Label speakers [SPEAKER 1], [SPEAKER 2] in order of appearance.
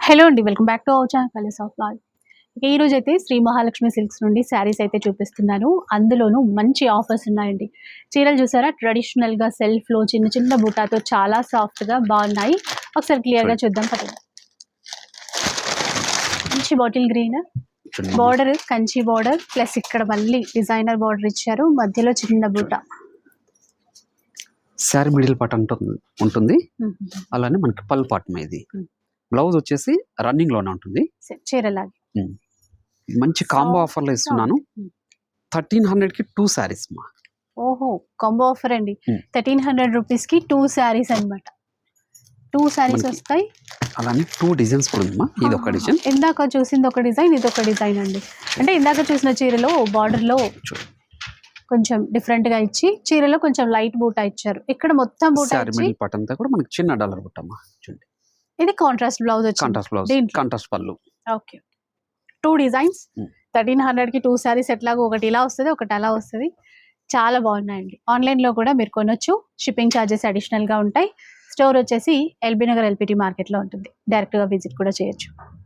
[SPEAKER 1] Hello అండి, welcome back to our channel colours of Lal. ఈ రోజు అయితే శ్రీ మహాలక్ష్మి సిల్క్స్ నుండి శారీస్ అయితే చూపిస్తున్నాను. అందులోనూ మంచి ఆఫర్స్ ఉన్నాయండి. చీరలు చూసారా, ట్రెడిషనల్ గా సెల్ఫ్ లో చిన్న చిన్న బూటాతో చాలా సాఫ్ట్ గా బాగున్నాయి. ఒకసారి క్లియర్ గా చూద్దాం కదా. మంచి bottle green border, Kanchi border plus ఇక్కడ మళ్ళీ డిజైనర్ బార్డర్ ఇచ్చారు. మధ్యలో చిన్న బూట.
[SPEAKER 2] శారీ మిడిల్ పార్ట్ ఉంటుంది. అలానే మనకి పల్ పార్ట్ ఇది. బ్లౌజ్ వచ్చేసి రన్నింగ్ లోనే ఉంటుంది.
[SPEAKER 1] చీరలాగే
[SPEAKER 2] మంచి కాంబో ఆఫర్ లో ఇస్తున్నాను. 1300 కి 2 సారీస్ మా.
[SPEAKER 1] ఓహో, కాంబో ఆఫర్ అండి. 1300 రూపీస్ కి 2 సారీస్ అన్నమాట. 2 సారీస్ వస్తాయి.
[SPEAKER 2] అలానే 2 డిజైన్స్ కూడా ఉంది మా. ఇది ఒక డిజైన్,
[SPEAKER 1] ఇందాక చూసింది ఒక డిజైన్, ఇది ఒక డిజైన్ అండి. అంటే ఇందాక చూసిన చీరలో బార్డర్ లో కొంచెం డిఫరెంట్ గా ఇచ్చి చీరలో కొంచెం లైట్ బూటా ఇచ్చారు. ఇక్కడ మొత్తం బూటా ఇచ్చి
[SPEAKER 2] మిడిల్ పార్ట్ అంతా కూడా మనకి చిన్న డాలర్ బుట్టమ్మా. చూడండి,
[SPEAKER 1] ఇది కాంట్రాస్ట్ బ్లౌజ్ వచ్చింది.
[SPEAKER 2] కాంట్రాస్ట్ బ్లౌజ్, కాంట్రాస్ట్ పళ్ళు.
[SPEAKER 1] ఓకే, 2 డిజైన్స్ 1300 కి 2 సారీస్. ఎట్లాగో ఒకటి ఇలా వస్తుంది, ఒకటి అలా వస్తుంది. చాలా బాగున్నాయండి. ఆన్లైన్ లో కూడా మీరు కొనొచ్చు. షిప్పింగ్ ఛార్జెస్ అడిషనల్ గా ఉంటాయి. స్టోర్ వచ్చేసి ఎల్బీ నగర్ ఎల్పిటి మార్కెట్ లో ఉంటుంది. డైరెక్ట్ గా విజిట్ కూడా చేయొచ్చు.